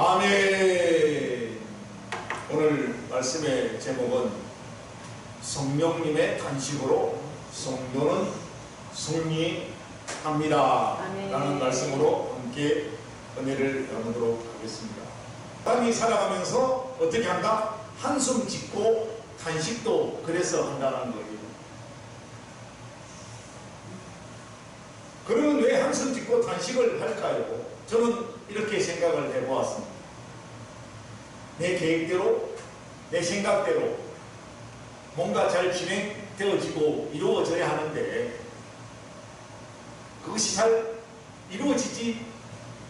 아멘. 오늘 말씀의 제목은 성령님의 탄식으로 성도는 승리합니다 라는 말씀으로 함께 은혜를 나누도록 하겠습니다. 사람이 살아가면서 어떻게 한다? 한숨 짓고 탄식도 그래서 한다는 거예요. 그러면 왜 한숨 짓고 탄식을 할까요? 저는 이렇게 생각을 해보았습니다. 내 계획대로, 내 생각대로 뭔가 잘 진행되어지고 이루어져야 하는데 그것이 잘 이루어지지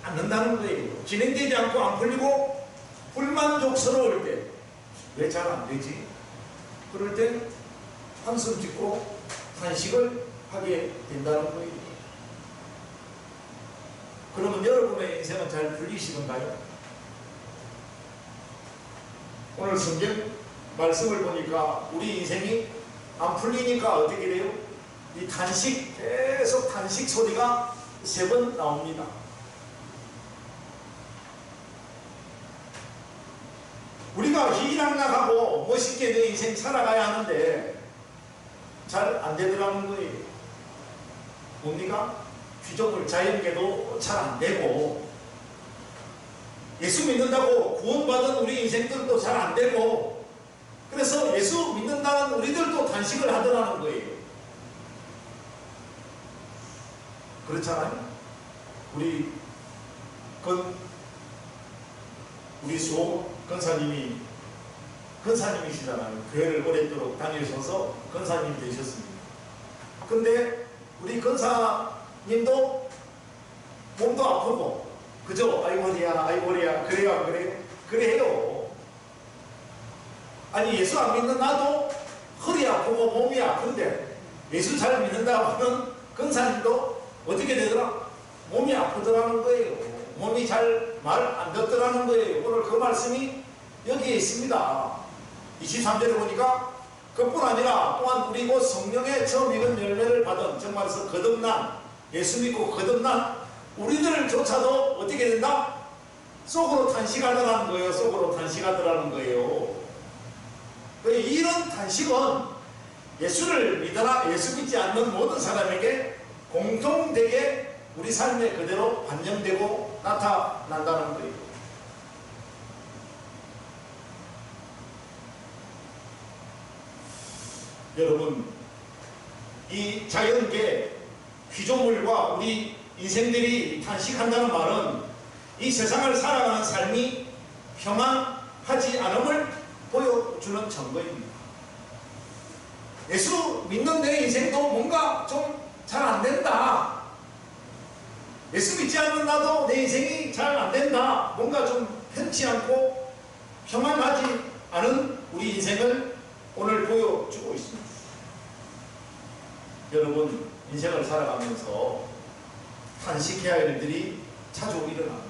않는다는 거예요. 진행되지 않고 안 풀리고 불만족스러울 때 왜 잘 안 되지? 그럴 때 한숨 짓고 탄식을 하게 된다는 거예요. 그러면 여러분의 인생은 잘 풀리시던가요? 오늘 성경 말씀을 보니까 우리 인생이 안 풀리니까 어떻게 돼요? 이 탄식, 계속 탄식 소리가 3번 나옵니다. 우리가 희락락하고 멋있게 내 인생 살아가야 하는데 잘 안 되더라는 거예요. 뭡니까? 귀족을 자연계도 잘 안 되고 예수 믿는다고 구원받은 우리 인생들도 잘 안 되고 그래서 예수 믿는다는 우리들도 단식을 하더라는 거예요. 그렇잖아요. 우리 수호 건사님이시잖아요. 교회를 오랫도록 다니셔서 건사님이 되셨습니다. 근데 우리 건사님도 몸도 아프고 그죠? 아이고리야 그래요. 아니 예수 안 믿는 나도 허리 아프고 몸이 아픈데 예수 잘 믿는다고 하는 건사님도 어떻게 되더라? 몸이 아프더라는 거예요. 몸이 잘 말 안 듣더라는 거예요. 오늘 그 말씀이 여기에 있습니다. 23절에 보니까 그뿐 아니라 또한 우리 곧 성령의 처음 익은 열매를 받은 정말서 거듭난 예수 믿고 거듭난 우리들조차도 어떻게 된다? 속으로 탄식하더라는 거예요. 속으로 탄식하더라는 거예요. 이런 탄식은 예수를 믿거나 예수 믿지 않는 모든 사람에게 공통되게 우리 삶에 그대로 반영되고 나타난다는 거예요. 여러분, 이 자연계 피조물과 우리 인생들이 탄식한다는 말은 이 세상을 살아가는 삶이 평안하지 않음을 보여주는 증거입니다. 예수 믿는 내 인생도 뭔가 좀 잘 안 된다. 예수 믿지 않는 나도 내 인생이 잘 안 된다. 뭔가 좀 편치 않고 평안하지 않은 우리 인생을 오늘 보여주고 있습니다. 여러분, 인생을 살아가면서 탄식해야 할 일들이 자주 일어납니다.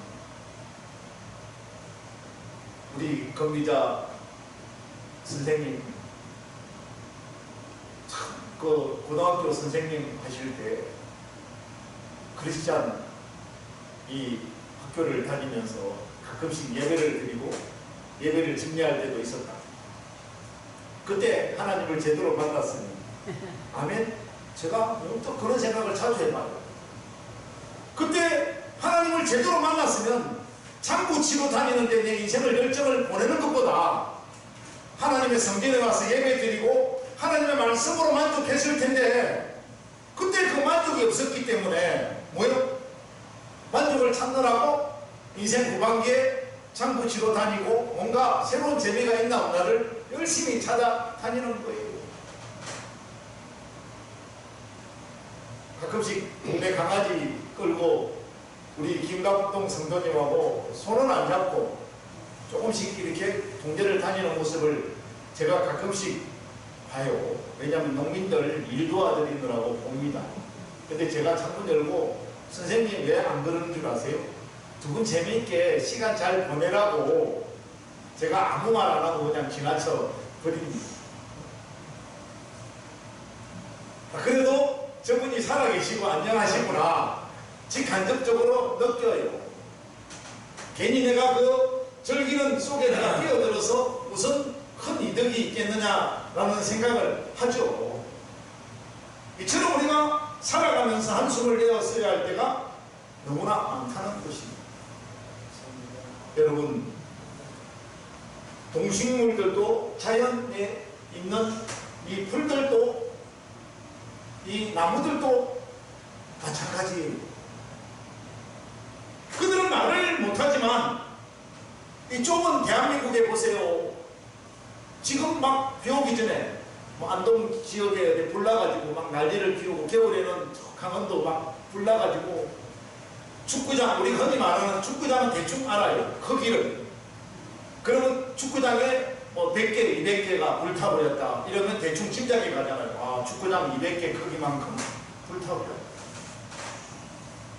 우리 건비자 선생님, 그 고등학교 선생님 하실 때 크리스찬 이 학교를 다니면서 가끔씩 예배를 드리고 예배를 증례할 때도 있었다. 그때 하나님을 제대로 만났으니 아멘. 제가 또 그런 생각을 자주 해봐요. 그때 하나님을 제대로 만났으면 장구 치고 다니는데 내 인생을 열정을 보내는 것보다 하나님의 성전에 와서 예배 드리고 하나님의 말씀으로 만족했을 텐데 그때 그 만족이 없었기 때문에 뭐요? 만족을 찾느라고 인생 후반기에 장구 치러 다니고 뭔가 새로운 재미가 있나 없나를 열심히 찾아다니는 거예요. 가끔씩 동네 강아지 끌고 우리 김갑동 성도님하고 손은 안 잡고 조금씩 이렇게 동네를 다니는 모습을 제가 가끔씩 봐요. 왜냐하면 농민들 일 도와드리느라고 봅니다. 근데 제가 창문 열고 선생님 왜 안 그러는 줄 아세요? 두 분 재미있게 시간 잘 보내라고 제가 아무 말 안 하고 그냥 지나쳐 버립니다. 그래도 저분이 살아계시고 안녕하시구나 직간접적으로 느껴요. 괜히 내가 그 즐기는 속에 내가 뛰어들어서 무슨 큰 이득이 있겠느냐라는 생각을 하죠. 이처럼 우리가 살아가면서 한숨을 내어서야 할 때가 너무나 많다는 것입니다. 여러분, 동식물들도 자연에 있는 이 풀들도 이 나무들도 마찬가지예요. 그들은 말을 못하지만 이 좁은 대한민국에 보세요. 지금 막 비 오기 전에 뭐 안동 지역에 불 나가지고 막 난리를 피우고, 겨울에는 강원도 막 불 나가지고 축구장, 우리 흔히 말하는 축구장은 대충 알아요. 크기를. 그러면 축구장에 뭐 100개, 200개가 불타버렸다 이러면 대충 짐작이 가잖아요. 아, 축구장 200개 크기만큼 불타버렸다.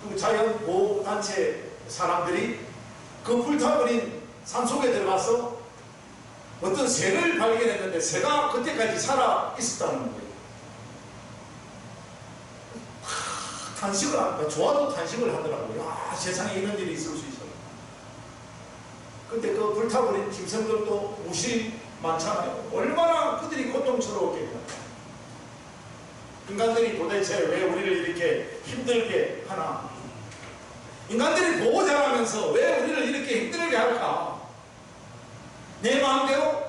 그리고 자연보호단체 사람들이 그 불타버린 산속에 들어가서 어떤 새를 발견했는데 새가 그때까지 살아 있었다는 거예요. 탄식을 합니다. 좋아도 탄식을 하더라고요. 아, 세상에 이런 일이 있을 수 있어요. 근데 그 불타버린 짐승들도 무시 많잖아요. 얼마나 그들이 고통스러웠겠냐. 인간들이 도대체 왜 우리를 이렇게 힘들게 하나? 인간들이 보고 자라면서 왜 우리를 이렇게 힘들게 할까? 내 마음대로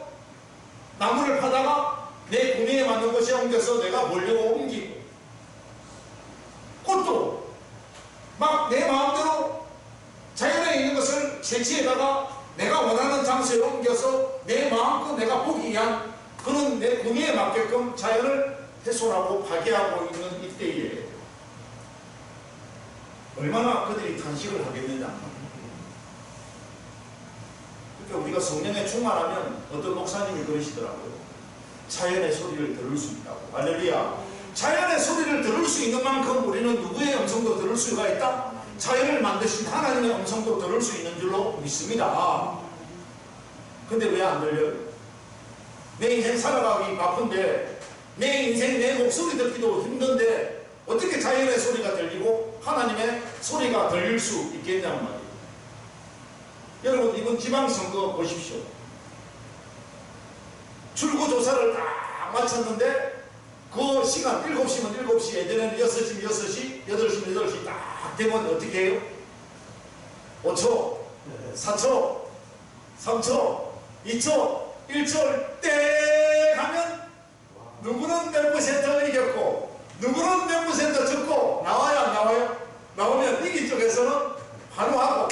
나무를 파다가 내 구미에 맞는 것이 옮겨서 내가 몰려고 옮기고, 꽃도 막 내 마음대로 자연에 있는 것을 채취에다가 내가 원하는 장소에 옮겨서 내 마음껏 내가 보기 위한 그런 내 구미에 맞게끔 자연을 훼손하고 파괴하고 있는 이때에 얼마나 그들이 탄식을 하겠느냐. 그러니까 우리가 성령에 충만하면 어떤 목사님이 그러시더라고요. 자연의 소리를 들을 수 있다고. 할렐루야. 자연의 소리를 들을 수 있는 만큼 우리는 누구의 음성도 들을 수가 있다? 자연을 만드신 하나님의 음성도 들을 수 있는 줄로 믿습니다. 근데 왜 안 들려요? 내 인생 살아가기 바쁜데, 내 인생 내 목소리 듣기도 힘든데 어떻게 자연의 소리가 들리고 하나님의 소리가 들릴 수 있겠냐는 말이에요. 여러분, 이번 지방선거 보십시오. 출구조사를 딱 마쳤는데 그 시간 7시면 7시, 예전에는 6시면 6시, 8시면 8시 딱 되면 어떻게 해요? 5초, 4초, 3초, 2초, 1초 땡 하면 누구는 몇 퍼센트 이겼고 누구는 몇 퍼센트 졌고 나와요, 안 나와요? 나오면 이긴 쪽에서는 바로 하고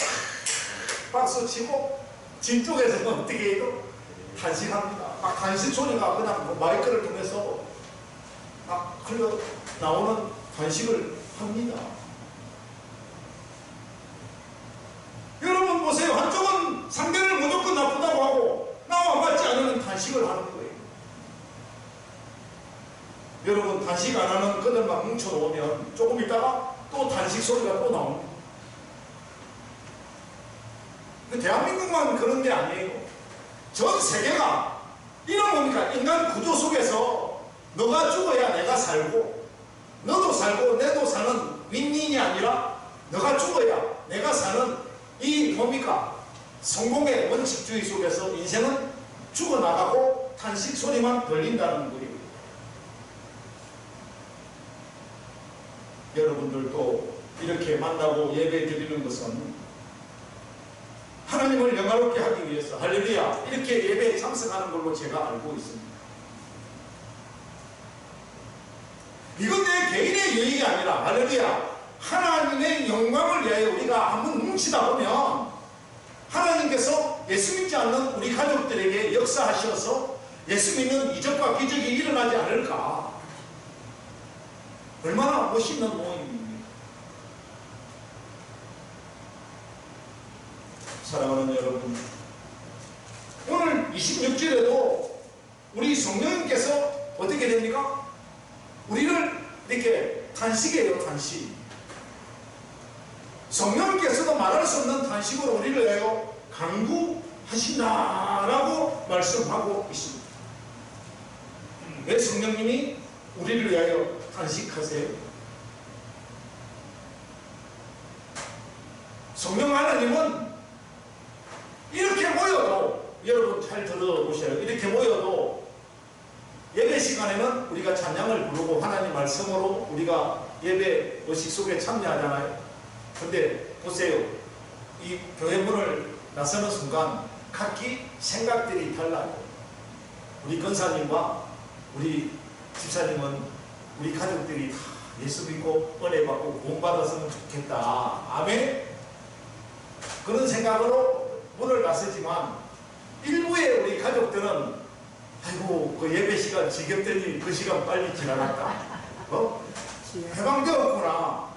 박수 치고, 진 쪽에서는 어떻게 해요? 탄식합니다. 막 탄식 소리가 그냥 뭐 마이크를 통해서 막 흘러 나오는 탄식을 합니다. 여러분 보세요. 한쪽은 상대를 무조건 나쁘다고 하고 나와 맞지 않으면 탄식을 하는 거예요. 여러분, 탄식 안 하는 그들만 뭉쳐놓으면 조금 있다가 또 탄식 소리가 또 나옵니다. 대한민국만 그런 게 아니에요. 전 세계가 이런 뭡니까? 인간 구조 속에서 너가 죽어야 내가 살고, 너도 살고 내도 사는 윈윈이 아니라 너가 죽어야 내가 사는 이 뭡니까? 성공의 원칙주의 속에서 인생은 죽어나가고 탄식 소리만 들린다는 거예요. 여러분들도 이렇게 만나고 예배 드리는 것은 하나님을 영화롭게 하기 위해서, 할렐루야, 이렇게 예배에 참석하는 걸로 제가 알고 있습니다. 이건 내 개인의 유익이 아니라, 할렐루야, 하나님의 영광을 위하여 우리가 한번 뭉치다 보면 하나님께서 예수 믿지 않는 우리 가족들에게 역사하셔서 예수 믿는 이적과 기적이 일어나지 않을까. 얼마나 멋있는 모임입니까? 사랑하는 여러분, 오늘 26절에도 우리 성령님께서 어떻게 됩니까? 우리를 이렇게 탄식해요. 탄식. 성령님께서도 말할 수 없는 탄식으로 우리를 위하여 간구하신다라고 말씀하고 있습니다. 왜 성령님이 우리를 위하여 탄식하세요? 성령 하나님은 이렇게 모여도 여러분 잘 들어보셔요. 이렇게 모여도 예배 시간에는 우리가 찬양을 부르고 하나님 말씀으로 우리가 예배 의식 속에 참여하잖아요. 근데 보세요. 이 교회 문을 나서는 순간 각기 생각들이 달라요. 우리 권사님과 우리 집사님은 우리 가족들이 다 예수 믿고 은혜 받고 구원받았으면 좋겠다. 아멘. 그런 생각으로 문을 나서지만 일부의 우리 가족들은 아이고 그 예배 시간 지겹더니 그 시간 빨리 지나갔다. 해방되었구나.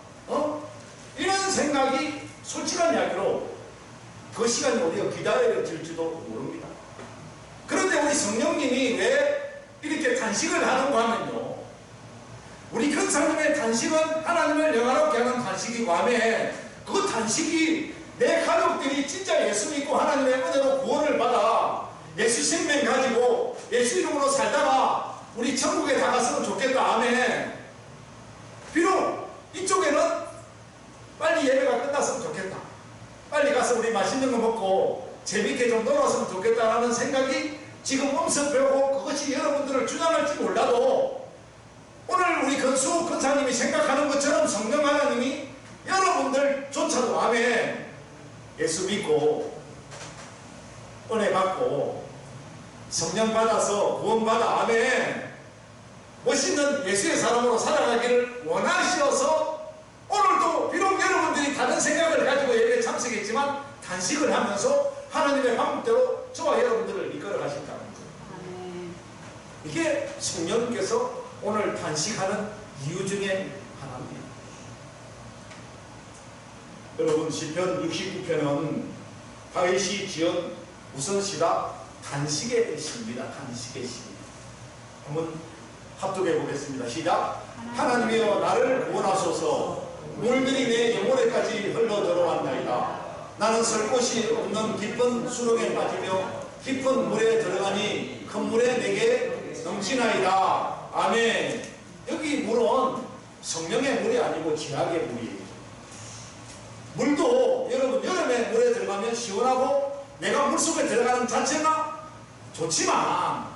이런 생각이 솔직한 이야기로 그 시간이 우리가 기다려질지도 모릅니다. 그런데 우리 성령님이 왜 이렇게 단식을 하는가 하면요, 우리 권사님의 단식은 하나님을 영화롭게 하는 단식이고 하면 그 단식이 내 가족들이 진짜 예수 믿고 하나님의 은혜로 구원을 받아 예수 생명 가지고 예수 이름으로 살다가 우리 천국에 다 갔으면 좋겠다. 아멘. 비록 이쪽에는 빨리 예배가 끝났으면 좋겠다. 빨리 가서 우리 맛있는 거 먹고 재밌게 좀 놀았으면 좋겠다라는 생각이 지금 엄습되고 그것이 여러분들을 주장할지 몰라도 오늘 우리 건수 권사님이 생각하는 것처럼 성령 하나님이 여러분들조차도 아멘 예수 믿고 은혜 받고 성령 받아서 구원 받아 아멘 멋있는 예수의 사람으로 살아가기를 원하시어서 오늘도 비록 여러분들이 다른 생각을 가지고 예배에 참석했지만 단식을 하면서 하나님의 방법대로 저와 여러분들을 이끌어 가신다는 거예요. 이게 성령께서 오늘 단식하는 이유 중에 하나입니다. 여러분 시편 69편은 다윗이 지은 우선시다 단식의 시입니다. 단식의 시. 한번 합독해 보겠습니다. 시작. 하나님이여 나를 구원하소서. 물들이 내 영혼에까지 흘러 들어왔나이다. 나는 설 곳이 없는 깊은 수렁에 빠지며 깊은 물에 들어가니 큰 물에 내게 넘치나이다. 아멘. 여기 물은 성령의 물이 아니고 지하의 물이에요. 물도 여러분 여름에 물에 들어가면 시원하고 내가 물속에 들어가는 자체가 좋지만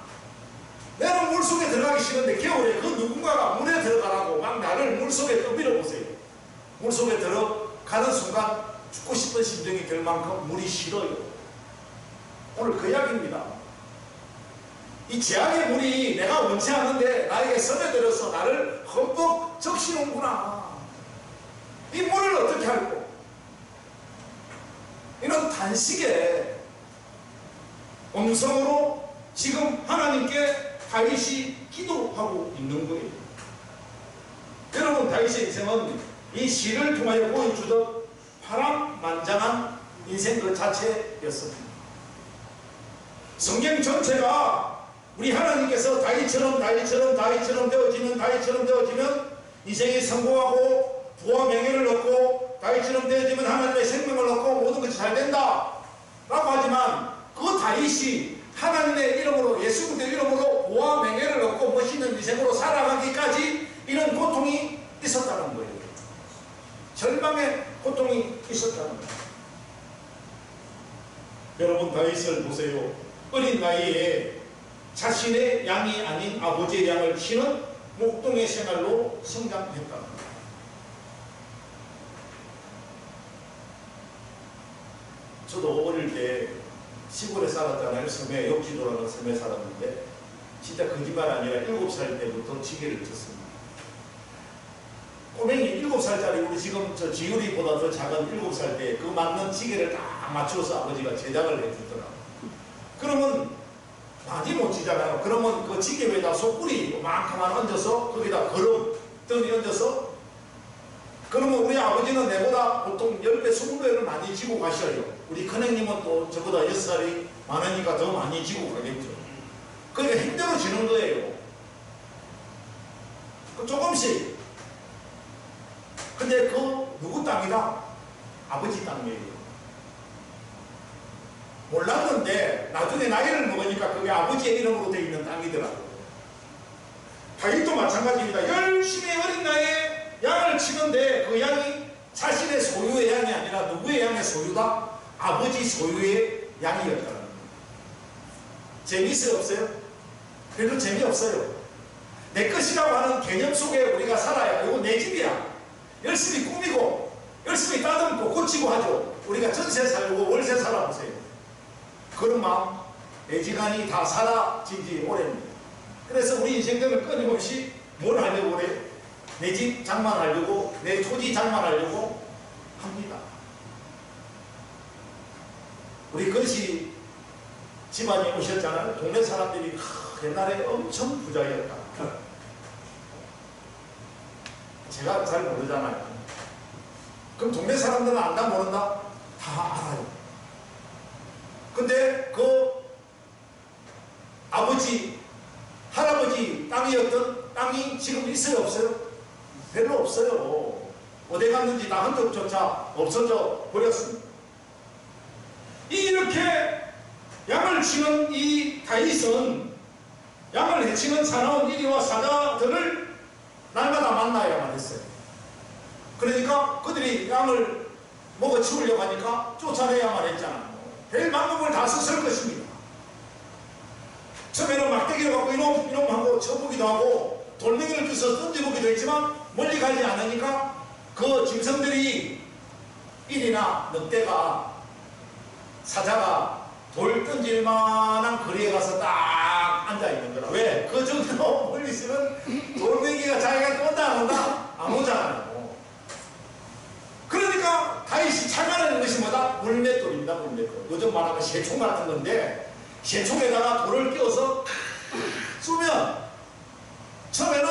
내가 물속에 들어가기 싫은데 겨울에 그 누군가가 물에 들어가라고 막 나를 물속에 떠밀어 보세요. 물속에 들어가는 순간 죽고 싶은 심정이 들 만큼 물이 싫어요. 오늘 그 이야기입니다. 이 제약의 물이 내가 원치 않은데 나에게 스며들어서 나를 흠뻑 적시는구나. 이 물을 어떻게 할꼬? 이런 단식의 음성으로 지금 하나님께 다윗이 기도하고 있는 거예요. 여러분 다윗의 인생은 이 시를 통하여 보여주던 파란만장한 인생 그 자체였습니다. 성경 전체가 우리 하나님께서 다윗처럼 되어지면 인생이 성공하고 부와 명예를 얻고 다윗처럼 되어지면 하나님의 생명을 얻고 모든 것이 잘 된다 라고 하지만 그 다윗이 하나님의 이름으로 예수 그리스도의 이름으로 부와 명예를 얻고 멋있는 인생으로 살아가기까지 이런 고통이 있었다는 거예요. 절망의 고통이 있었다는 거예요. 여러분 다윗을 보세요. 어린 나이에 자신의 양이 아닌 아버지의 양을 치는 목동의 생활로 성장했다는 거예요. 저도 어릴 때 시골에 살았잖아요. 섬에 욕지도라는 섬에 살았는데 진짜 거짓말 아니라 7살 때부터 지게를 쳤습니다. 꼬맹이 7살짜리 우리 지금 저 지율이보다 더 작은 7살 때 그 맞는 지게를 딱 맞춰서 아버지가 제작을 해주더라고요. 그러면 많이 못 치잖아요. 그러면 그 지게 위에다 속구리 요만큼만 얹어서 거기다 거름 덩이 얹어서 그러면 우리 아버지는 내보다 보통 10배, 20배를 많이 지고 가셔요. 우리 큰형님은 또 저보다 6살이 많으니까 더 많이 지고 가겠죠. 그러니까 힘들어지는 거예요. 조금씩. 근데 그 누구 땅이다? 아버지 땅이에요. 몰랐는데 나중에 나이를 먹으니까 그게 아버지의 이름으로 되어 있는 땅이더라고요. 다윗도 마찬가지입니다. 열심히 어린 나이에 양을 치는데 그 양이 자신의 소유의 양이 아니라 누구의 양의 소유다? 아버지 소유의 양이었다는 겁니다. 재미있어요? 없어요? 별로 재미없어요. 내 것이라고 하는 개념 속에 우리가 살아야 이거 내 집이야. 열심히 꾸미고 열심히 따듬고 고치고 하죠. 우리가 전세 살고 월세 살아보세요. 그런 마음 애지간히 다 사라진 지 오래입니다. 그래서 우리 인생들은 끊임없이 뭘 하려고 그래요? 내 집 장만하려고, 내 토지 장만하려고 합니다. 우리 건시 집안이 오셨잖아요. 동네 사람들이 옛날에 엄청 부자였다. 제가 잘 모르잖아요. 그럼 동네 사람들은 안다 모른다? 다 알아요. 근데 그 아버지, 할아버지 땅이었던 땅이 지금 있어요? 없어요? 별로 없어요. 어디 갔는지 다 흔적조차 없어져 버렸습니다. 이렇게 양을 치는 이 다윗은 양을 해치는 사나운 이리와 사자들을 날마다 만나야만 했어요. 그러니까 그들이 양을 먹어 치우려고 하니까 쫓아내야만 했잖아요. 별 방법을 다 썼을 것입니다. 처음에는 막대기를 갖고 이놈 하고 쳐보기도 하고 돌멩이를 주워서 던져보기도 했지만 멀리 가지 않으니까 그 짐승들이 일이나 늑대가 사자가 돌 던질 만한 거리에 가서 딱 앉아있는 거라. 왜? 그 정도 멀리 있으면 돌멩이가 자기가 또 온다 안 온다? 안 오잖아요. 그러니까 다윗이 착안하는 것이 뭐다? 물맷돌입니다. 물맷돌. 요즘 말하면 새총 같은 건데 새총에다가 돌을 끼워서 쏘면 처음에는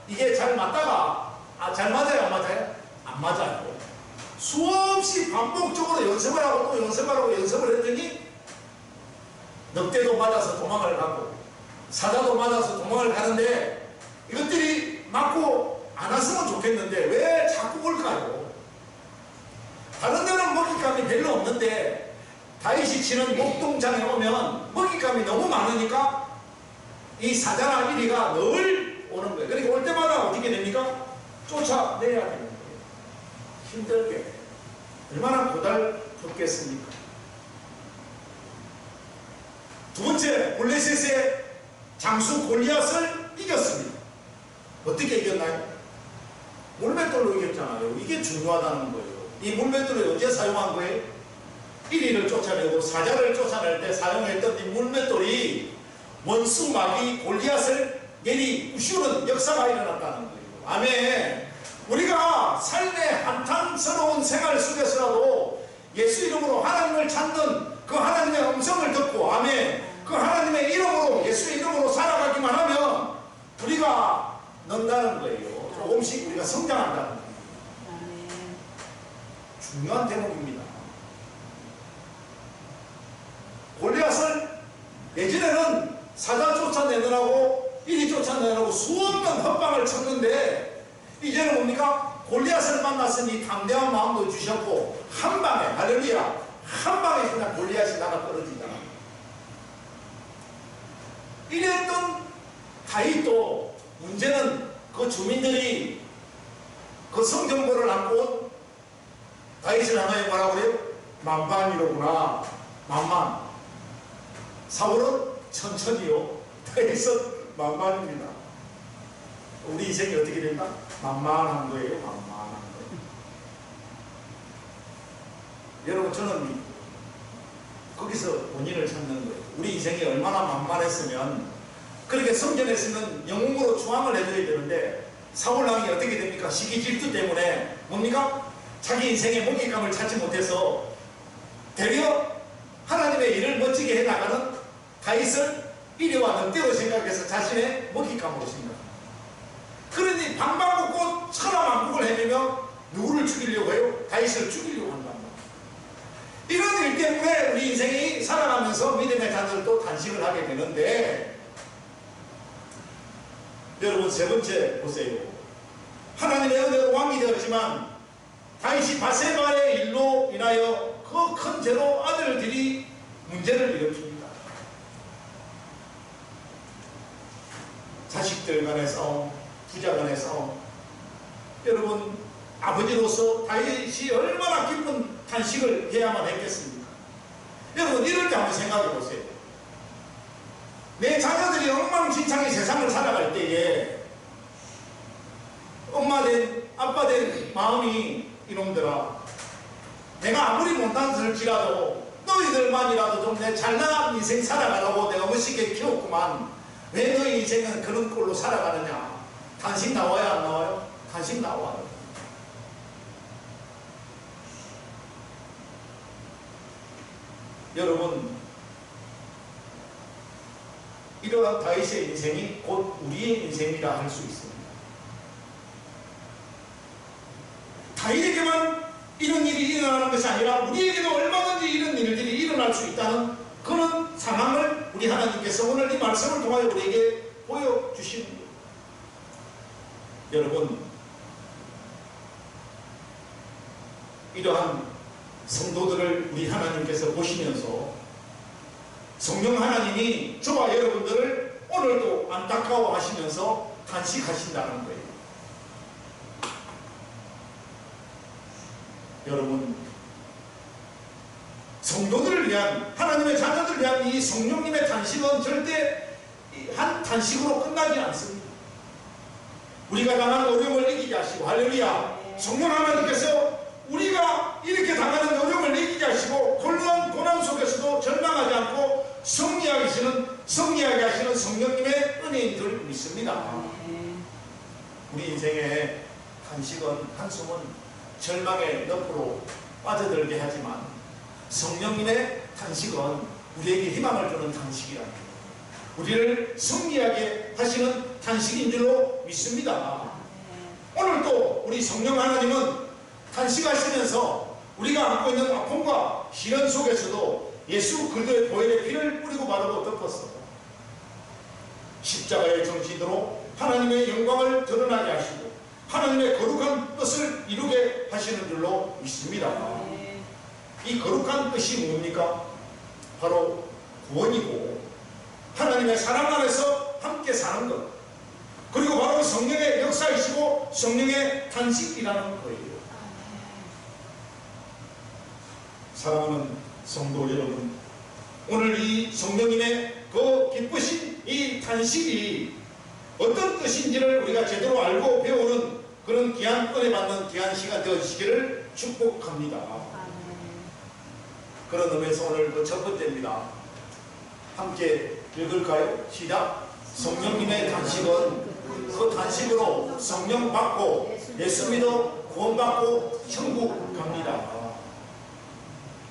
이게 잘 맞다가 잘 맞아요? 안 맞아요? 안 맞아요. 수없이 반복적으로 연습을 하고 또 연습을 하고 연습을 했더니 늑대도 맞아서 도망을 가고 사자도 맞아서 도망을 가는데 이것들이 맞고 안 왔으면 좋겠는데 왜 자꾸 올까요? 다른 데는 먹잇감이 별로 없는데 다윗이 치는 목동장에 오면 먹잇감이 너무 많으니까 이 사자나 이리가 늘 오는 거예요. 그러니까 올 때마다 어떻게 됩니까? 쫓아내야 되는 거예요. 힘들게. 얼마나 고달프겠습니까? 두 번째, 블레셋의 장수 골리앗을 이겼습니다. 어떻게 이겼나요? 물맷돌로 이겼잖아요. 이게 중요하다는 거예요. 이 물맷돌을 언제 사용한 거예요? 1위를 쫓아내고 사자를 쫓아낼 때 사용했던 이 물맷돌이 원수 마귀 골리앗을 내리부수는 역사가 일어났다는 거예요. 아멘. 우리가 삶의 한탄스러운 생활 속에서라도 예수 이름으로 하나님을 찾는 그 하나님의 음성을 듣고 아멘 그 하나님의 이름으로 예수의 이름으로 살아가기만 하면 우리가 는다는 거예요. 조금씩 우리가 성장한다는 거예요. 중요한 대목입니다. 골리앗을 예전에는 사자 쫓아내느라고 이리 쫓아내느라고 수없는 헛방을 쳤는데 이제는 뭡니까? 골리앗을 만났으니 담대한 마음도 주셨고 한 방에 할렐루야 한 방에 그냥 골리앗이 나가 떨어지다. 이랬던 다윗도 문제는 그 주민들이 그 성경보를 안고 온 다윗을 향하여 뭐라고 그래요? 만반이로구나. 만만. 사울은 천천히요. 다윗은 만만입니다. 우리 인생이 어떻게 된다? 만만한 거예요. 만만한 거예요. 여러분 저는 거기서 본인을 찾는 거예요. 우리 인생이 얼마나 만만했으면 그렇게 성전에서는 영웅으로 추앙을 해줘야 되는데 사울왕이 어떻게 됩니까? 시기 질투 때문에 뭡니까? 자기 인생의 먹잇감을 찾지 못해서 되려 하나님의 일을 멋지게 해나가는 다윗을 이리와 늑대로 생각해서 자신의 먹잇감으로 생각합니다. 그러니 방방곡곡 천하만국을 헤매며 누구를 죽이려고 해요? 다윗을 죽이려고 한단 말이에요. 이런 일 때문에 우리 인생이 살아가면서 믿음의 자들도 단식을 하게 되는데 여러분 세 번째 보세요. 하나님의 은혜로 왕이 되었지만 다윗이 바세바의 일로 인하여 그 큰 죄로 아들들이 문제를 일으킵니다. 자식들 간의 싸움, 부자 간의 싸움. 여러분 아버지로서 다윗이 얼마나 기쁜 탄식을 해야만 했겠습니까? 여러분 이럴 때 한번 생각해 보세요. 내 자녀들이 엉망진창의 세상을 살아갈 때에 엄마 된 아빠 된 마음이 이놈들아, 내가 아무리 못난설지라도 너희들만이라도 좀 내 잘난 인생 살아가라고 내가 멋있게 키웠구만. 왜 너희 인생은 그런 꼴로 살아가느냐. 단식 나와요 안 나와요? 단식 나와요. 여러분 이러한 다윗의 인생이 곧 우리의 인생이라 할 수 있습니다. 다윗에게만 이런 일이 일어나는 것이 아니라 우리에게도 얼마든지 이런 일들이 일어날 수 있다는 그런 상황을 우리 하나님께서 오늘 이 말씀을 통하여 우리에게 보여주시는 거예요. 여러분 이러한 성도들을 우리 하나님께서 보시면서 성령 하나님이 저와 여러분들을 오늘도 안타까워하시면서 탄식하신다는 거예요. 여러분 성도들을 위한, 하나님의 자녀들을 위한 이 성령님의 탄식은 절대 한 탄식으로 끝나지 않습니다. 우리가 당하는 어려움을 이기게 하시고, 할렐루야, 성령 하나님께서 우리가 이렇게 당하는 어려움을 이기게 하시고 곤란 고난 속에서도 절망하지 않고 승리하게 하시는 성령님의 은혜인 줄 믿습니다. 우리 인생의 탄식은, 한숨은 절망의 늪으로 빠져들게 하지만 성령님의 탄식은 우리에게 희망을 주는 탄식이랍니다. 우리를 승리하게 하시는 탄식인 줄로 믿습니다. 오늘도 우리 성령 하나님은 탄식하시면서 우리가 안고 있는 아픔과 시련 속에서도 예수 그리스도의 보혈의 피를 뿌리고 바르고 덮어서 십자가의 정신으로 하나님의 영광을 드러나게 하시고 하나님의 거룩한 뜻을 이루게 하시는 줄로 믿습니다. 이 거룩한 뜻이 뭡니까? 바로 구원이고 하나님의 사랑 안에서 함께 사는 것, 그리고 바로 성령의 역사이시고 성령의 탄식이라는 거예요. 사랑하는 성도 여러분, 오늘 이 성령님의 그 기쁘신 이 탄식이 어떤 뜻인지를 우리가 제대로 알고 배우는 그런 귀한 은혜 받는 귀한 시간 되어주시기를 축복합니다. 그런 의미에서 오늘 그 첫 번째입니다. 함께 읽을까요? 시작. 성령님의 탄식은 그 탄식으로 성령 받고 예수 믿어 구원 받고 천국 갑니다.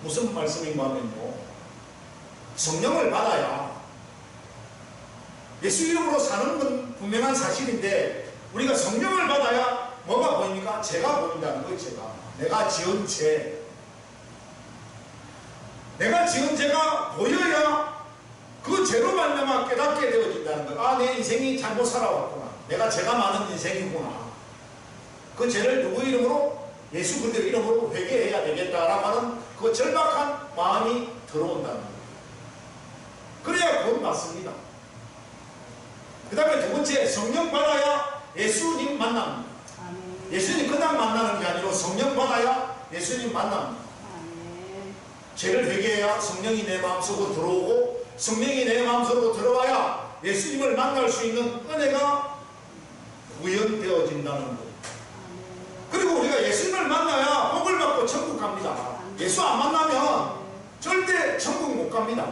무슨 말씀인가 하면요, 성령을 받아야 예수 이름으로 사는 건 분명한 사실인데 우리가 성령을 받아야 뭐가 보입니까? 죄가 보인다는 거예요. 내가 지은 죄, 내가 지은 죄가 보여야 그 죄로 말미암아 깨닫게 되어진다는 거예요. 아, 내 인생이 잘못 살아왔구나, 내가 죄가 많은 인생이구나. 그 죄를 누구 이름으로? 예수 그리스도 이름으로 회개해야 되겠다라고 하는 그 절박한 마음이 들어온다는 거예요. 그래야 구원 받습니다. 그 다음에 두 번째, 성령 받아야 예수님 만납니다. 예수님 그냥 만나는 게 아니라 성령 받아야 예수님 만납니다. 죄를 회개해야 성령이 내 마음속으로 들어오고 성령이 내 마음속으로 들어와야 예수님을 만날 수 있는 은혜가 구현되어진다는 거예요. 그리고 우리가 예수님을 만나야 복을 받고 천국 갑니다. 예수 안 만나면 절대 천국 못 갑니다.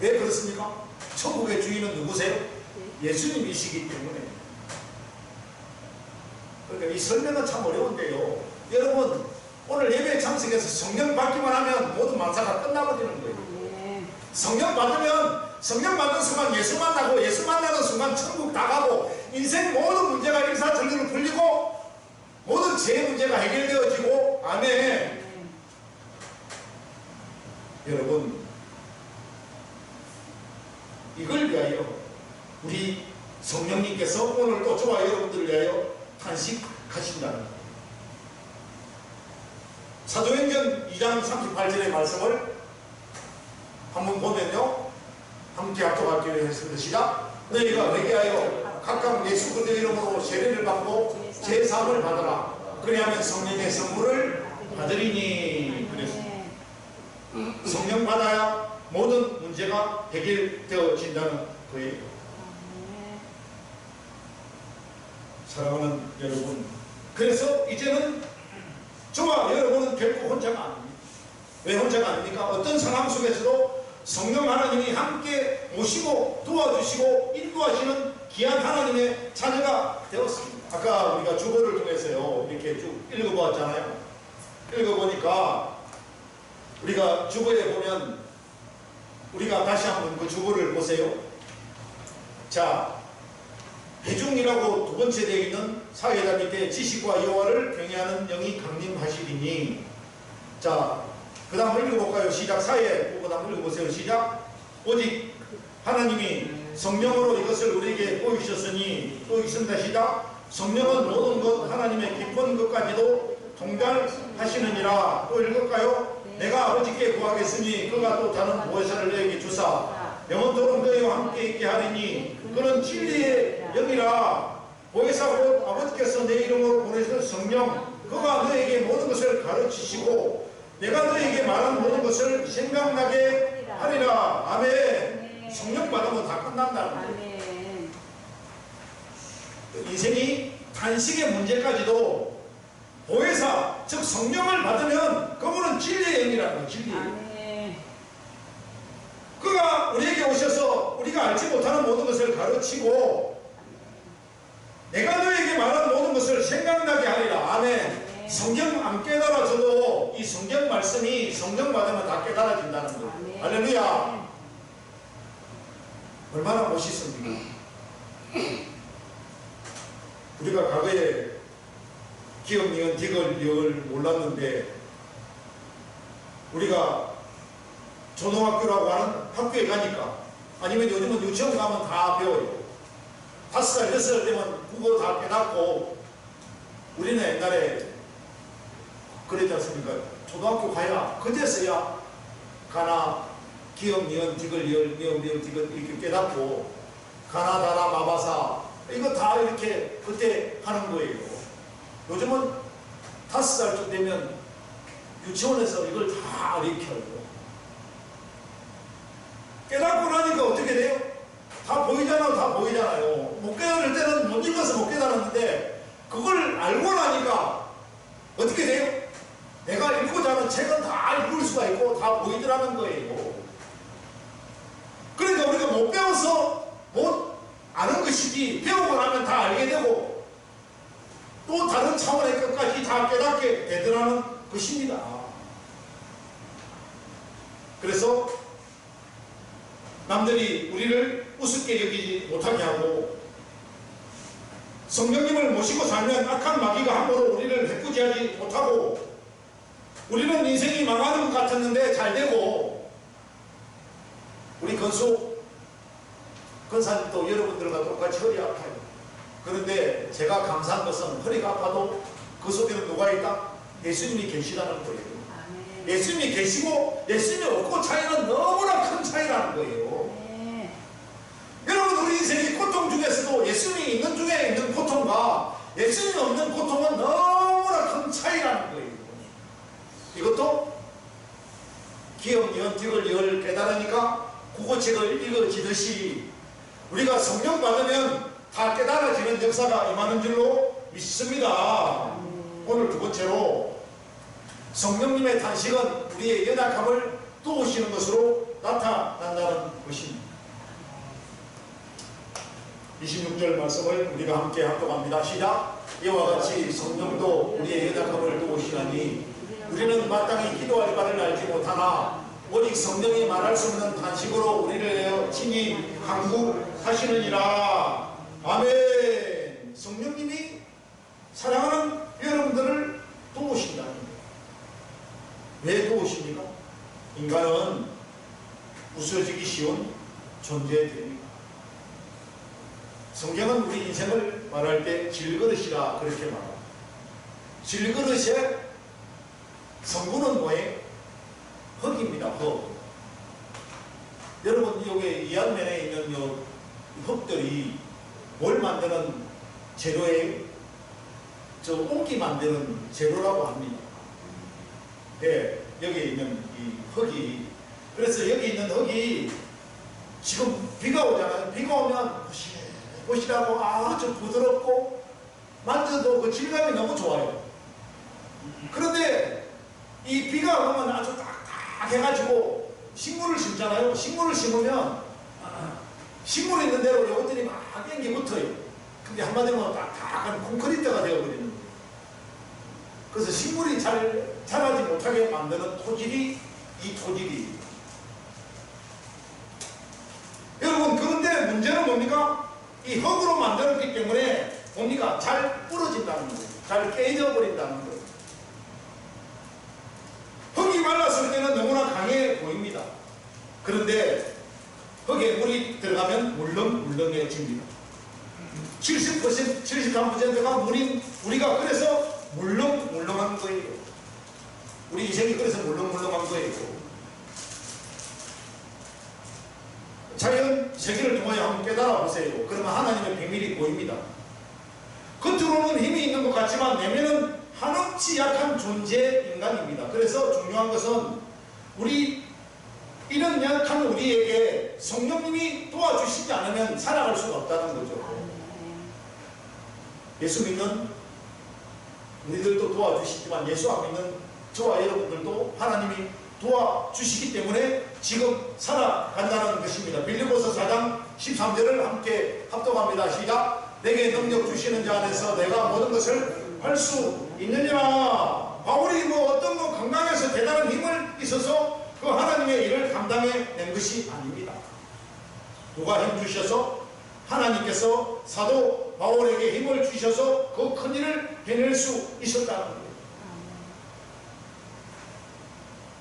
왜 그렇습니까? 천국의 주인은 누구세요? 예수님이시기 때문에. 그러니까 이 설명은 참 어려운데요, 여러분 오늘 예배에 참석해서 성령 받기만 하면 모든 만사가 끝나버리는 거예요. 성령 받으면 성령 받는 순간 예수 만나고 예수 만나는 순간 천국 다 가고 인생 모든 문제가 일사천리로 풀리고 모든 죄의 문제가 해결되어지고, 아멘. 여러분 이걸 위하여 우리 성령님께서 오늘도 저와 여러분들을 위하여 탄식하신다는 거예요. 사도행전 2장 38절의 말씀을 한번 보면요, 함께 합독하기로 했습니다. 시작. 너희가 회개하여 각각 예수 그리스도 이름으로 세례를 받고 제사함을 받아라. 그리하면 성령의 선물을 받으리니. 그랬습니다. 성령 받아야 모든 문제가 해결되어진다는 거예요. 사랑하는 여러분, 그래서 이제는 저와 여러분은 결코 혼자가 아닙니다. 왜 혼자가 아닙니까? 어떤 상황 속에서도 성령 하나님이 함께 모시고 도와주시고 인도하시는 귀한 하나님의 자녀가 되었습니다. 아까 우리가 주보를 통해서요 이렇게 쭉 읽어보았잖아요. 읽어보니까 우리가 주보에 보면 우리가 다시 한번 그 주보를 보세요. 자, 회중이라고 두 번째 되어 있는 사회자 밑에 지식과 여호와를 경외하는 영이 강림하시리니. 자, 그 다음 읽어볼까요? 시작. 사회 보고 다음 읽어보세요. 시작. 오직 하나님이 성령으로 이것을 우리에게 보이셨으니, 또 있습니다. 시작. 성령은 모든 것 하나님의 깊은 것까지도 통달하시느니라. 또 읽을까요? 내가 아버지께 구하겠으니 그가 또 다른 보혜사를 너에게 주사 영원토록 너희와 함께 있게 하리니 그는 진리의 영이라. 보혜사 곧 아버지께서 내 이름으로 보내신 성령, 그가 너에게 모든 것을 가르치시고 내가 너에게 말한 모든 것을 생각나게 하리라. 아멘. 성령 받으면 다 끝난다는 거예요. 인생이 단식의 문제까지도 보혜사, 즉 성령을 받으면 그분은 진리의 영이라는 거예요. 진리의 영. 그가 우리에게 오셔서 우리가 알지 못하는 모든 것을 가르치고 내가 너에게 말한 모든 것을 생각나게 하리라. 아멘. 성경 안 깨달아져도 이 성경 말씀이 성령 받으면 다 깨달아진다는 거예요. 할렐루야. 얼마나 멋있습니까? 우리가 과거에 기억, 니은, 디귿, 리을 몰랐는데 우리가 초등학교라고 하는 학교에 가니까, 아니면 요즘은 유치원 가면 다 배워요. 5살, 6살 되면 국어 다 깨닫고. 우리는 옛날에 그랬지 않습니까? 초등학교 가야 그제서야 가나, 기억, 니은, 디귿, 리을, 미음, 미음, 디귿 이렇게 깨닫고, 가나, 다나, 마바사 이거 다 이렇게 그때 하는 거예요. 요즘은 5살쯤 되면 유치원에서 이걸 다 가르쳐요. 깨닫고 나니까 어떻게 돼요? 다 보이잖아요. 다 보이잖아요. 못 깨달을 때는 못 읽어서 못 깨달았는데 그걸 알고 나니까 어떻게 돼요? 내가 읽고자 하는 책은 다 읽을 수가 있고 다 보이더라는 거예요. 그러니까 우리가 못 배워서 못 아는 것이지, 배우고 나면 다 알게 되고 또 다른 차원의 것까지 다 깨닫게 되더라는 것입니다. 그래서 남들이 우리를 우습게 여기지 못하게 하고, 성령님을 모시고 살면 악한 마귀가 함부로 우리를 해코지하지 못하고, 우리는 인생이 망하는 것 같았는데 잘 되고, 우리 건사님도 여러분들과 똑같이 허리 아파요. 그런데 제가 감사한 것은 허리가 아파도 그 속에는 누가 있다? 예수님이 계시다는 거예요. 예수님이 계시고 예수님이 없고 차이는 너무나 큰 차이라는 거예요. 여러분, 우리 인생의 고통 중에서도 예수님이 있는 중에 있는 고통과 예수님이 없는 고통은 너무나 큰 차이라는 거예요. 이것도 기억, 니은, 디귿, 리을 깨달으니까 국어책을 읽어지듯이 우리가 성령 받으면 다 깨달아지는 역사가 임하는 줄로 믿습니다. 오늘 두 번째로, 성령님의 탄식은 우리의 연약함을 도우시는 것으로 나타난다는 것입니다. 26절 말씀을 우리가 함께 합독합니다. 시작. 이와 같이 성령도 우리의 연약함을 도우시나니 우리는 마땅히 기도할 바를 알지 못하나 오직 성령이 말할 수 없는 탄식으로 우리를 내어 친히 간구하시느니라. 아멘. 성령님이 사랑하는 여러분들을 도우신다는 거예요. 왜 도우십니까? 인간은 부서지기 쉬운 존재들입니다. 성경은 우리 인생을 말할 때 질그릇이라 그렇게 말합니다. 질그릇의 성분은 뭐예요? 흙입니다. 흙. 여러분, 여기 이안면에 있는 요 흙들이 뭘 만드는 재료예요? 저 옹기 만드는 재료라고 합니다. 네, 여기 있는 이 흙이 그래서 여기 있는 흙이 지금 비가 오잖아요. 비가 오면 보시라고 아주 부드럽고 만져도 그 질감이 너무 좋아요. 그런데 이 비가 오면 아주 딱딱해가지고 식물을 심잖아요. 식물을 심으면 식물 있는 대로 이것들이 막 땡기 붙어요. 근데 한마디로 딱딱한 콘크리트가 되어버리는 거예요. 그래서 식물이 잘 자라지 못하게 만드는 토질이 이 토질이에요. 여러분, 그런데 문제는 뭡니까? 이 흙으로 만들었기 때문에 뭡니까? 잘 부러진다는 거예요. 잘 깨져버린다는 거예요. 흙이 말랐을 때는 너무나 강해 보입니다. 그런데 흙에 물이 들어가면 물렁물렁해집니다. 70%, 73%가 물인 우리가 그래서 물렁물렁한 거예요. 우리 인생이 그래서 물렁물렁한 거예요. 자연 세계를 통하여 한번 깨달아 보세요. 그러면 하나님의 비밀이 보입니다. 겉으로는 힘이 있는 것 같지만 내면은 한없이 약한 존재 인간입니다. 그래서 중요한 것은 우리 이런 약한 우리에게 성령님이 도와주시지 않으면 살아갈 수가 없다는 거죠. 예수 믿는 우리들도 도와주시지만 예수 안 믿는 저와 여러분들도 하나님이 도와주시기 때문에 지금 살아간다는 것입니다. 빌립보서 4장 13절을 함께 합독합니다. 시작. 내게 능력 주시는 자 안에서 내가 모든 것을 할 수 있느냐. 바울이 어떤 건강해서 대단한 힘을 있어서 그 하나님의 일을 감당해낸 것이 아닙니다. 누가 힘 주셔서? 하나님께서 사도 바울에게 힘을 주셔서 그 큰 일을 해낼 수 있었다는 거예요.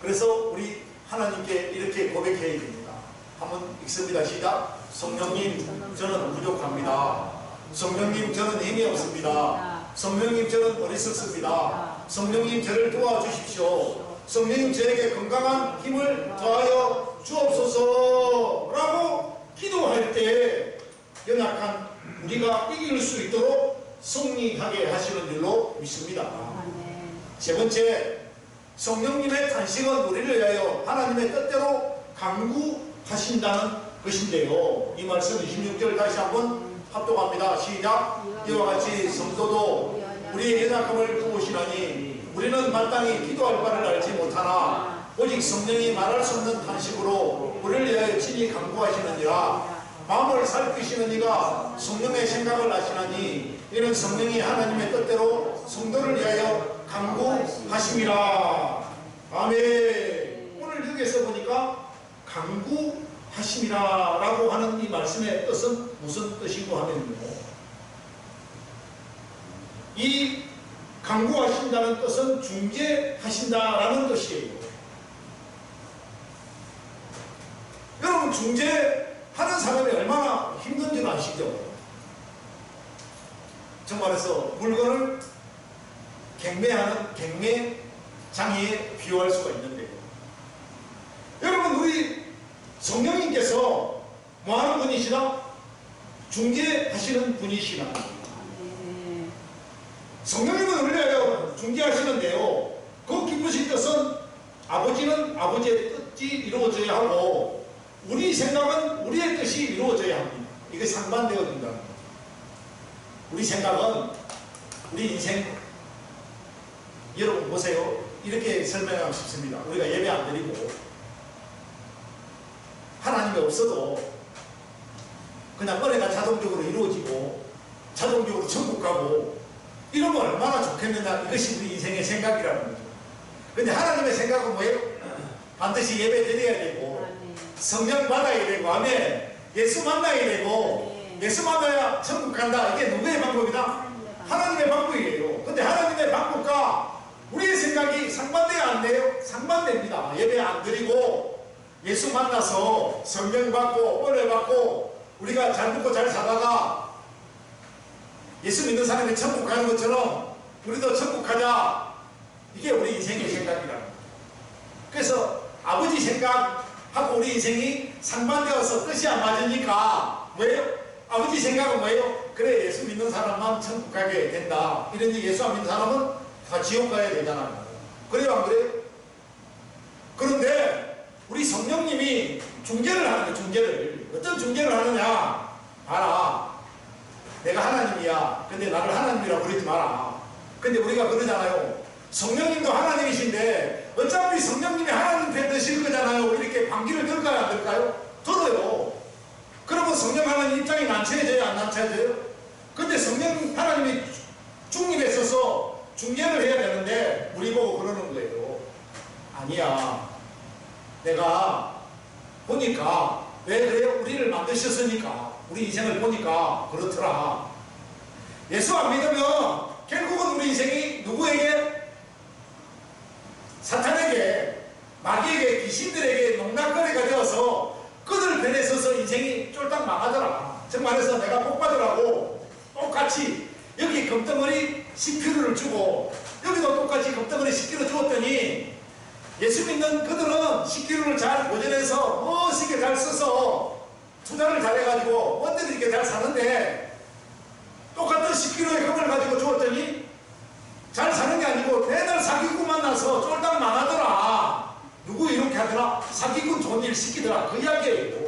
그래서 우리 하나님께 이렇게 고백해야 됩니다. 한번 읽습니다. 시작. 성령님, 저는 부족합니다. 성령님, 저는 힘이 없습니다. 성령님, 저는 어리석습니다. 성령님, 저를 도와주십시오. 성령님, 저에게 건강한 힘을 더하여 주옵소서 라고 기도할 때 연약한 우리가 이길 수 있도록 승리하게 하시는 줄로 믿습니다. 세 번째, 성령님의 탄식은 우리를 위하여 하나님의 뜻대로 강구하신다는 것인데요. 이 말씀 26절 다시 한번 합독합니다. 시작. 이와 같이 성도도 우리의 연약함을 도우시나니 우리는 마땅히 기도할 바를 알지 못하나 오직 성령이 말할 수 없는 탄식으로 우리를 위하여 친히 강구하시느니라. 마음을 살피시는 이가 성령의 생각을 아시나니 이는 성령이 하나님의 뜻대로 성도를 위하여 강구하심이라. 아멘. 오늘 여기에서 보니까 강구하심이라 라고 하는 이 말씀의 뜻은 무슨 뜻이고 하면요, 이 강구하신다는 뜻은 중재하신다라는 뜻이에요. 여러분, 중재하는 사람이 얼마나 힘든 줄 아시죠? 정말해서 물건을 경매하는 경매장에 비유할 수가 있는데요. 여러분, 우리 성령님께서 뭐하는 분이시라? 중재하시는 분이시라. 성령님은 우리를 위하여 중재하시는데요, 그 기쁘신 뜻은 아버지는 아버지의 뜻이 이루어져야 하고 우리 생각은 우리의 뜻이 이루어져야 합니다. 이게 상반되어 된다는 거예요. 우리 생각은 우리 인생, 여러분 보세요. 이렇게 설명하고 싶습니다. 우리가 예배 안 드리고 하나님이 없어도 그냥 은혜가 자동적으로 이루어지고 자동적으로 천국 가고 이러면 얼마나 좋겠느냐. 이것이 우리 인생의 생각이라는 거죠. 근데 하나님의 생각은 뭐예요? 반드시 예배 드려야 되고 성령 받아야 되고 아멘. 예수 만나야 되고 예수 만나야 천국 간다. 이게 누구의 방법이다? 하나님의 방법이에요. 근데 하나님의 방법과 우리의 생각이 상반돼야 안 돼요? 상반됩니다. 예배 안 드리고 예수 만나서 성령 받고 은혜 받고 우리가 잘 먹고 잘 살다가 예수 믿는 사람이 천국 가는 것처럼 우리도 천국 가자. 이게 우리 인생의 생각이다. 그래서 아버지 생각하고 우리 인생이 상반되어서 뜻이 안 맞으니까 뭐예요? 아버지 생각은 뭐예요? 그래, 예수 믿는 사람만 천국 가게 된다. 이런지 예수 안 믿는 사람은 다 지옥 가야 되잖아요. 그래요, 안 그래요? 그런데 우리 성령님 어떤 중재를 하느냐? 봐라. 내가 하나님이야. 근데 나를 하나님이라고 그러지 마라. 근데 우리가 그러잖아요. 성령님도 하나님이신데 어차피 성령님이 하나님 편 드실 거잖아요. 이렇게 반기를 들까요? 안 들까요? 들어요. 그러면 성령 하나님 입장이 난처해져요? 안 난처해져요? 근데 성령 하나님이 중립에 서서 중재를 해야 되는데 우리 보고 그러는 거예요. 아니야. 내가 보니까 왜 그래요? 우리를 만드셨으니까 우리 인생을 보니까 그렇더라. 예수 안 믿으면 결국은 우리 인생이 누구에게? 사탄에게, 마귀에게, 귀신들에게 농락거리가 되어서 그들 편에 서서 인생이 쫄딱 망하더라. 정말해서 내가 복 받으라고 똑같이 여기 금덩어리 10kg를 주고 여기도 똑같이 금덩어리 10kg 주었더니 예수 믿는 그들은 10kg를 잘 보존해서 멋있게 잘 써서 투자를 잘해가지고 원대로 이렇게 잘 사는데 똑같은 10kg의 금을 가지고 주었더니 잘 사는 게 아니고 매달 사기꾼 만나서 쫄딱 망하더라. 누구 이렇게 하더라? 사기꾼 좋은 일 시키더라. 그 이야기예요.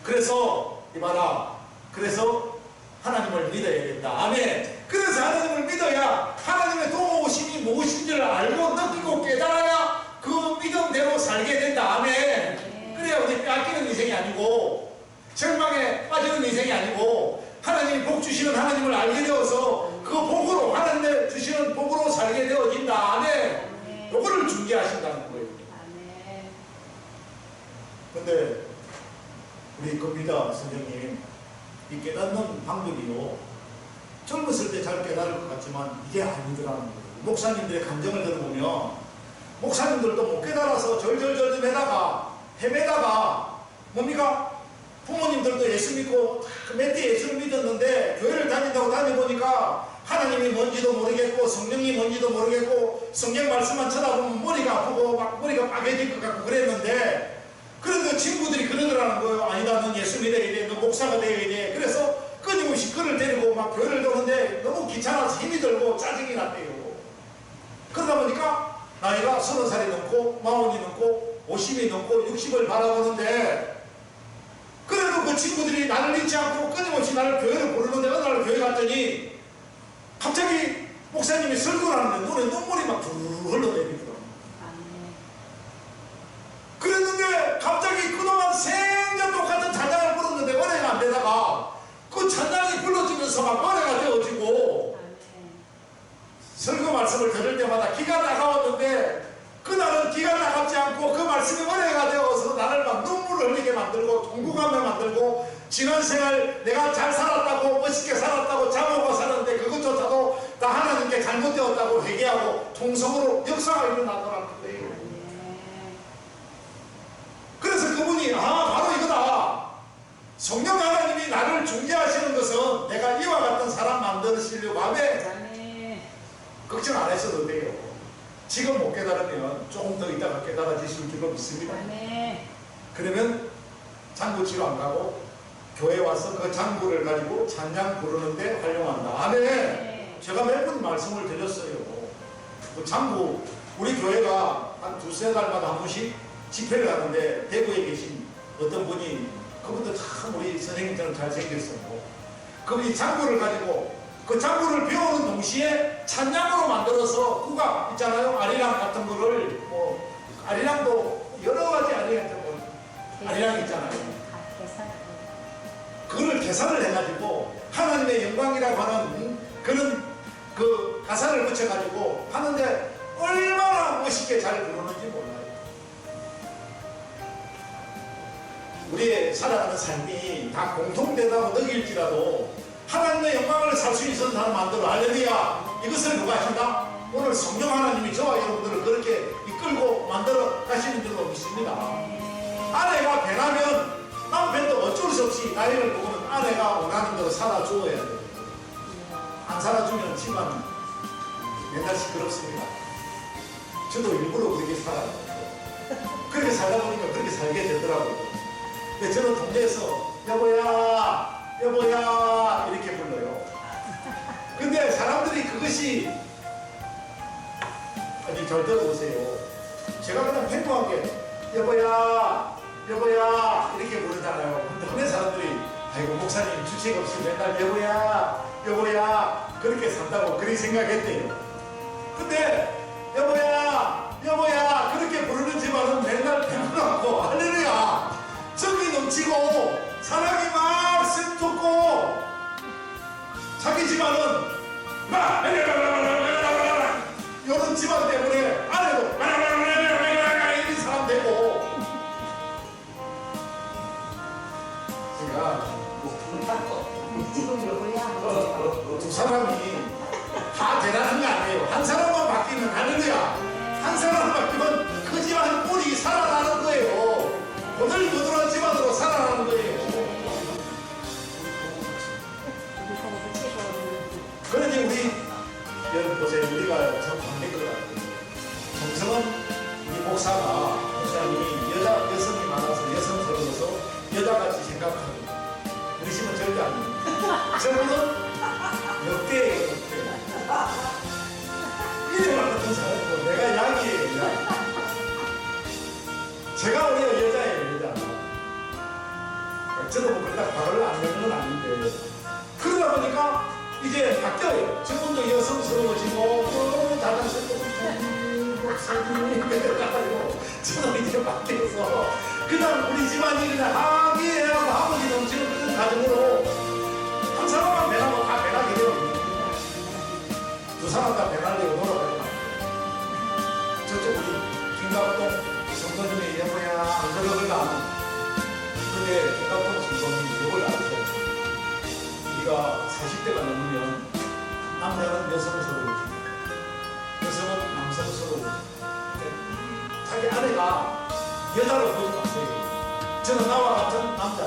그래서 이봐라. 그래서 하나님을 믿어야 된다. 아멘. 그래서 하나님을 믿어야 하나님의 도우심이 무엇인지를 알고 느끼고 깨달아야 그 믿음대로 살게 된다. 아멘. 그래야 우리 뺏기는 인생이 아니고 절망에 빠지는 인생이 아니고 하나님이 복 주시는 하나님을 알게 되어서 그 복으로 하나님의 주시는 복으로 살게 되어진다. 아멘. 요거를 중개하신다는 거예요. 근데 우리 금비다 선생님 이 깨닫는 방법이요 젊었을 때 잘 깨달을 것 같지만 이게 아니더라는 거예요. 목사님들의 감정을 들어보면 목사님들도 못 깨달아서 절절절 헤매다가 뭡니까? 부모님들도 예수 믿고 몇 대 예수를 믿었는데 교회를 다닌다고 다녀보니까 하나님이 뭔지도 모르겠고 성령이 뭔지도 모르겠고 성경 말씀만 쳐다보면 머리가 아프고 막 머리가 빠개질 것 같고 그랬는데 그런데 친구들이 그러더라는 거예요. 아니다, 넌 예수 믿어야 돼, 너 목사가 되어야 돼. 그래서 끊임없이 그를 데리고 막 교회를 도는데 너무 귀찮아서 힘이 들고 짜증이 났대요. 그러다 보니까 나이가 30살이 넘고 40이 넘고 50이 넘고 60을 바라보는데 그래도 그 친구들이 나를 잊지 않고 끊임없이 나를 교회를 부르는데 어느 날 교회 갔더니 갑자기 목사님이 설교를 하는데 눈에 눈물이 막 쭉 흘러내리더라고요. 그랬는데 갑자기 그동안 생전 똑같은 찬양을 부르는데 은혜가 안 되다가 그 찬양이 불러지면서 막 은혜가 되어지고 설교 말씀을 들을 때마다 기가 나가웠는데 그날은 기가 나갑지 않고 그 말씀이 은혜가 되어서 나를 막 눈물을 흘리게 만들고 동구감에 만들고 지난 생활 내가 잘 살았다고 멋있게 살았다고 잘먹어 살았는데 그것조차도 다 하나님께 잘못되었다고 회개하고 통성으로 역사가 일어나더라는 거예요. 그래서 그분이 바로 이거다. 성령 하나님이 나를 중재하시는 것은 내가 이와 같은 사람 만드시려고 하면 걱정 안 하셔도 돼요. 지금 못 깨달으면 조금 더 있다가 깨달아지실 줄로 믿습니다. 그러면 장구치로 안 가고 교회 와서 그 장구를 가지고 찬양 부르는데 활용한다. 아멘. 제가 몇 번 말씀을 드렸어요. 그 장구 우리 교회가 한 두세 달마다 한 번씩 집회를 하는데 대구에 계신 어떤 분이 그분도 참 우리 선생님처럼 잘생겼었고 그분이 장구를 가지고 그 장구를 배우는 동시에 찬양으로 만들어서 국악 있잖아요. 아리랑 같은 거를 아리랑도 여러 가지 아리랑 같은 거 아리랑 있잖아요. 그걸 개사를 해가지고 하나님의 영광이라고 하는 그런 그 가사를 붙여가지고 하는데 얼마나 멋있게 잘 부르는지 몰라요. 우리의 살아가는 삶이 다 공통되다고 느낄지라도 하나님의 영광을 살 수 있는 사람 만들어. 할렐루야. 이것을 누가 하신다? 오늘 성령 하나님이 저와 여러분들을 그렇게 이끌고 만들어 가시는 줄로 믿습니다. 아내가 변하면 남편도 어쩔 수 없이 나이를 보고는 아내가 원하는 대로 살아주어야 돼요. 안 살아주면 집안 맨날 시끄럽습니다. 저도 일부러 그렇게 살아요. 그렇게 살다 보니까 그렇게 살게 되더라고요. 근데 저는 동네에서 여보야 여보야 이렇게 불러요. 근데 사람들이 그것이 아니 잘 들어보세요. 제가 그냥 평범하게 여보야 여보야 이렇게 부르잖아요. 근데 어느 사람들이 아이고 목사님 주책 없이 맨날 여보야 여보야 그렇게 산다고 그렇게 생각했대요. 근데 여보야 여보야 그렇게 부르는 집안은 맨날 배고프고 할렐루야 정이 넘치고 사랑이 막 샘솟고 자기 집안은 막 이런 집안 때문에 아내도 이런 사람 되고 제가 지금 여보야. 두 사람이 다 대단한 게 아니에요. 한 사람만 바뀌면 할렐루야 한 사람만 바뀌면 그 집안 꼴이 살아나는 거예요. 보들보들한 집안으로 살아나는 거예요. 그러니 우리 여러분 보세요. 우리가 참 반대인 것 같아요. 정성은 이 목사님이 여성이 많아서 여성스러워서 여자같이 생각하고 우리 집은 절대 아닙니다. 저분은 역대예요. 역대. 이래 만든 사람이고 내가 약이에요. 약. 제가 오히려 여자예요. 여자. 저도 뭐 그렇다 발을 안 내는 건 아닌데 그러다 보니까 이제 바뀌어요. 저분도 여성스러워지고 다단스럽고 목사님 저는 이제 바뀌어서 그냥 우리 집안이 그냥 하기에 아버지 넘치는 그런 가정으로 한 사람만 배나면 다 배나게 돼요. 두 사람 다 배나려고 노력해요. 저쪽 우리 김갑동 성도님의 여보야 안 그러거나 근데 김갑동 성도님이 이걸 알죠. 우리가 40대가 넘으면 남자는 여성스러워지고 여성은 남성스러워지고 자기 아내가 여자로 보지 마세요. 저는 나와 같은 남자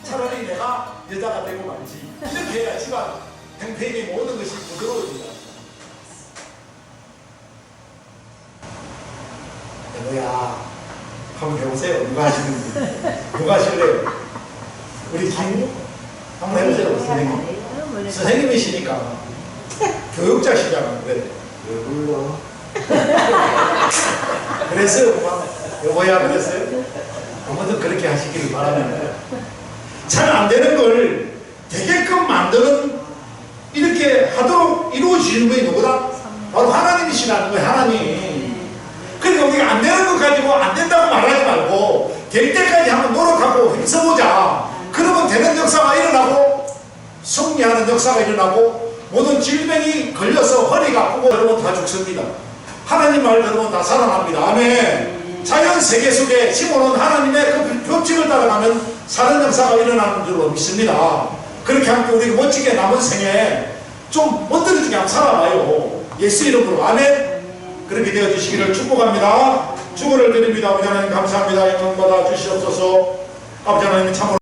차라리 내가 여자가 되고 말지 이렇게 해야 집안 행편이 모든 것이 부드러워진다. 여보야 한번 해보세요. 누가 하시는지 누가 하실래요? 우리 김 한번 해보세요. 선생님 선생님이시니까 교육자시잖아. 왜 불러? 그랬어요. 여보야 그랬어요? 아무튼 그렇게 하시기를 바랍니다. 잘 안되는 걸 되게끔 만드는 이렇게 하도록 이루어지는 분이 누구다? 바로 하나님이시라는 거예요. 하나님. 그러니까 우리가 안되는 것 가지고 안된다고 말하지 말고 될 때까지 한번 노력하고 힘써보자. 그러면 되는 역사가 일어나고 승리하는 역사가 일어나고 모든 질병이 걸려서 허리가 아프고 여러분 다 죽습니다. 하나님 말 들으면 다 살아납니다. 아멘. 자연 세계 속에 심어놓은 하나님의 그 법칙을 따라가면 사는 역사가 일어나는 줄로 믿습니다. 그렇게 함께 우리 멋지게 남은 생에 좀 멋들어지게 한번 살아봐요. 예수 이름으로 아멘. 그렇게 되어주시기를 축복합니다. 축원을 드립니다. 아버지 하나님 감사합니다. 영광 받아 주시옵소서. 아버지 하나님 참으로